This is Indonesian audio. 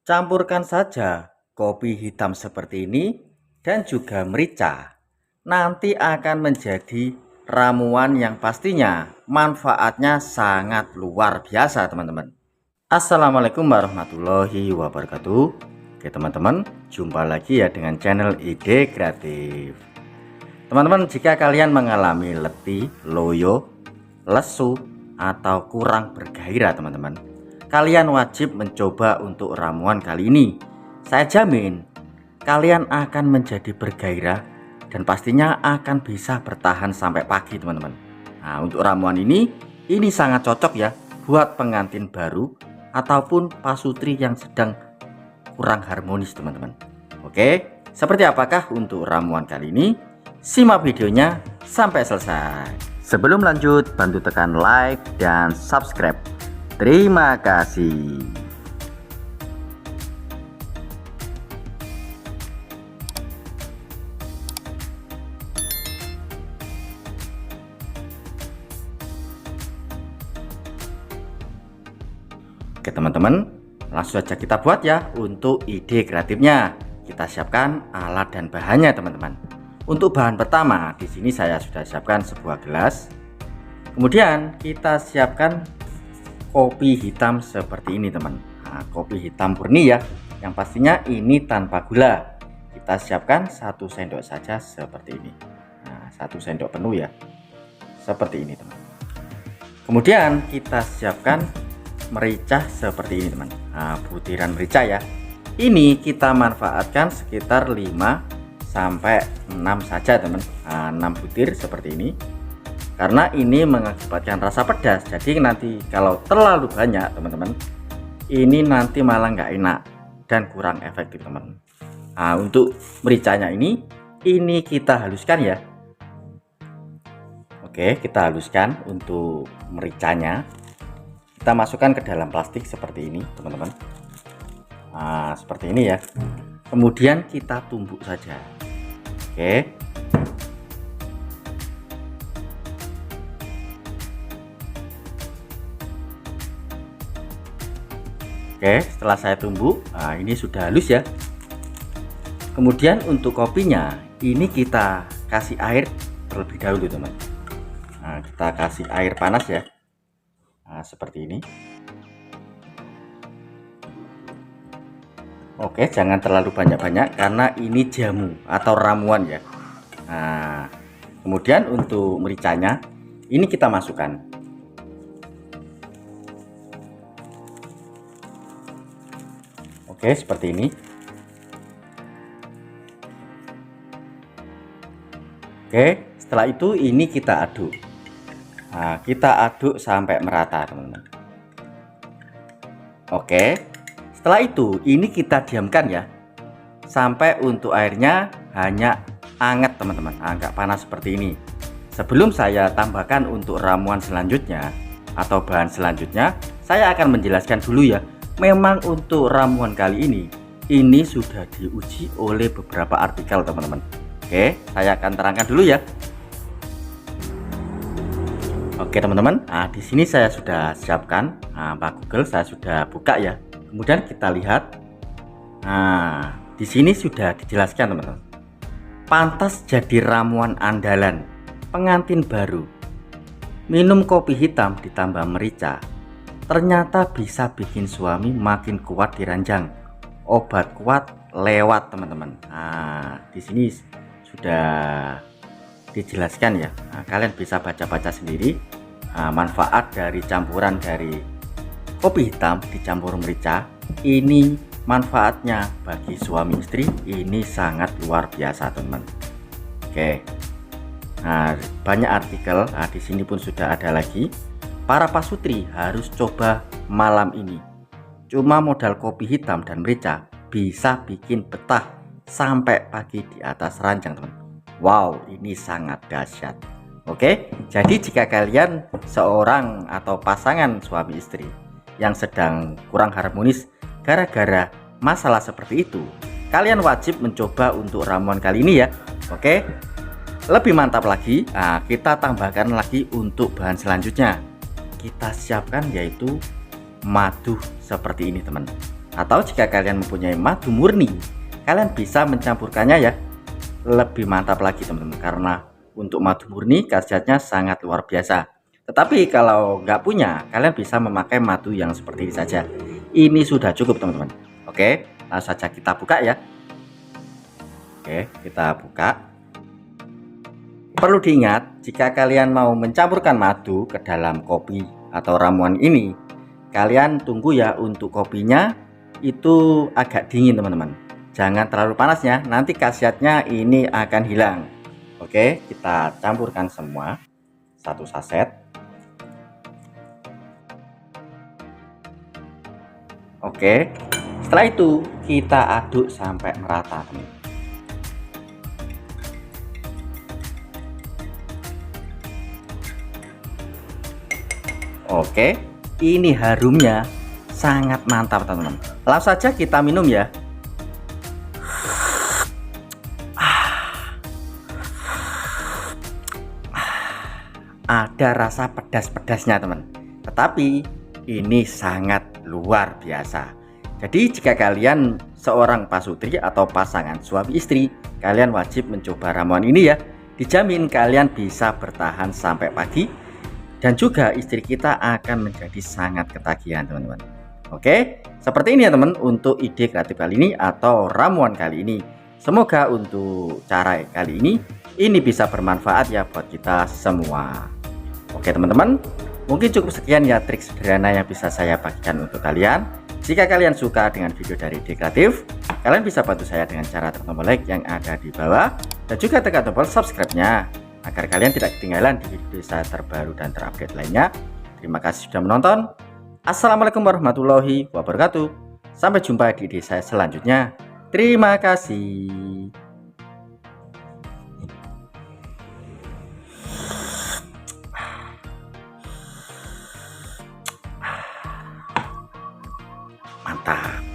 Campurkan saja kopi hitam seperti ini dan juga merica. Nanti akan menjadi ramuan yang pastinya manfaatnya sangat luar biasa, teman-teman. Assalamualaikum warahmatullahi wabarakatuh. Oke, teman-teman, jumpa lagi ya dengan channel Ide Kreatif. Teman-teman, jika kalian mengalami letih, loyo, lesu, atau kurang bergairah, teman-teman, kalian wajib mencoba untuk ramuan kali ini. Saya jamin kalian akan menjadi bergairah dan pastinya akan bisa bertahan sampai pagi, teman-teman. Nah, untuk ramuan ini sangat cocok ya buat pengantin baru ataupun pasutri yang sedang kurang harmonis, teman-teman. Oke, seperti apakah untuk ramuan kali ini? Simak videonya sampai selesai. Sebelum lanjut, bantu tekan like dan subscribe. Terima kasih. Oke, teman-teman, langsung saja kita buat ya untuk ide kreatifnya. Kita siapkan alat dan bahannya, teman-teman. Untuk bahan pertama, di sini saya sudah siapkan sebuah gelas. Kemudian kita siapkan kopi hitam seperti ini, teman. Nah, kopi hitam murni ya, yang pastinya ini tanpa gula. Kita siapkan 1 sendok saja seperti ini. Nah, 1 sendok penuh ya, seperti ini, teman. Kemudian kita siapkan merica seperti ini, teman. Nah, butiran merica ya, ini kita manfaatkan sekitar 5 sampai 6 saja, teman. Nah, 6 butir seperti ini, karena ini mengakibatkan rasa pedas. Jadi nanti kalau terlalu banyak, teman-teman, ini nanti malah nggak enak dan kurang efektif, teman. Nah, untuk mericanya ini kita haluskan ya. Oke, kita haluskan untuk mericanya. Kita masukkan ke dalam plastik seperti ini, teman-teman. Nah, seperti ini ya. Kemudian kita tumbuk saja. Oke. Oke, setelah saya tumbuk, nah ini sudah halus ya. Kemudian untuk kopinya, ini kita kasih air terlebih dahulu, teman. Nah, kita kasih air panas ya. Nah, seperti ini. Oke, jangan terlalu banyak-banyak karena ini jamu atau ramuan ya. Nah, kemudian untuk mericanya, ini kita masukkan. Oke, seperti ini. Oke, setelah itu ini kita aduk. Nah, kita aduk sampai merata, teman-teman. Oke, setelah itu ini kita diamkan ya, sampai untuk airnya hanya hangat, teman-teman, agak panas seperti ini. Sebelum saya tambahkan untuk ramuan selanjutnya atau bahan selanjutnya, saya akan menjelaskan dulu ya. Memang untuk ramuan kali ini sudah diuji oleh beberapa artikel, teman-teman. Oke, saya akan terangkan dulu ya. Oke, teman-teman. Nah, di sini saya sudah siapkan Pak Google, saya sudah buka ya. Kemudian kita lihat. Nah, di sini sudah dijelaskan, teman-teman. Pantas jadi ramuan andalan pengantin baru. Minum kopi hitam ditambah merica. Ternyata bisa bikin suami makin kuat di ranjang. Obat kuat lewat, teman-teman. Nah, di sini sudah dijelaskan ya. Nah, kalian bisa baca-baca sendiri manfaat dari campuran dari kopi hitam dicampur merica. Ini manfaatnya bagi suami istri ini sangat luar biasa, teman. Oke. Nah, banyak artikel. Nah, di sini pun sudah ada lagi. Para pasutri harus coba malam ini. Cuma modal kopi hitam dan merica bisa bikin betah sampai pagi di atas ranjang, teman. Wow, ini sangat dahsyat. Oke, jadi jika kalian seorang atau pasangan suami istri yang sedang kurang harmonis gara-gara masalah seperti itu, kalian wajib mencoba untuk ramuan kali ini ya. Oke, lebih mantap lagi, kita tambahkan lagi untuk bahan selanjutnya. Kita siapkan yaitu madu seperti ini, teman. Atau jika kalian mempunyai madu murni, kalian bisa mencampurkannya ya. Lebih mantap lagi teman-teman, karena untuk madu murni khasiatnya sangat luar biasa. Tetapi kalau nggak punya, kalian bisa memakai madu yang seperti ini saja. Ini sudah cukup teman-teman. Oke, langsung saja kita buka ya. Oke, kita buka. Perlu diingat, jika kalian mau mencampurkan madu ke dalam kopi atau ramuan ini, kalian tunggu ya untuk kopinya itu agak dingin teman-teman. Jangan terlalu panasnya, nanti khasiatnya ini akan hilang. Oke, kita campurkan semua. 1 saset. Oke, setelah itu kita aduk sampai merata teman. Oke, ini harumnya sangat mantap teman-teman. Langsung saja kita minum ya. Ada rasa pedas-pedasnya teman, tetapi ini sangat luar biasa. Jadi jika kalian seorang pasutri atau pasangan suami istri, kalian wajib mencoba ramuan ini ya. Dijamin kalian bisa bertahan sampai pagi, dan juga istri kita akan menjadi sangat ketagihan teman-teman. Oke, seperti ini ya teman untuk ide kreatif kali ini atau ramuan kali ini. Semoga untuk cara kali ini bisa bermanfaat ya buat kita semua. Oke teman-teman, mungkin cukup sekian ya trik sederhana yang bisa saya bagikan untuk kalian. Jika kalian suka dengan video dari Ide Kreatif, kalian bisa bantu saya dengan cara tekan tombol like yang ada di bawah, dan juga tekan tombol subscribe-nya agar kalian tidak ketinggalan di video saya terbaru dan terupdate lainnya. Terima kasih sudah menonton. Assalamualaikum warahmatullahi wabarakatuh. Sampai jumpa di video saya selanjutnya. Terima kasih. Mantap.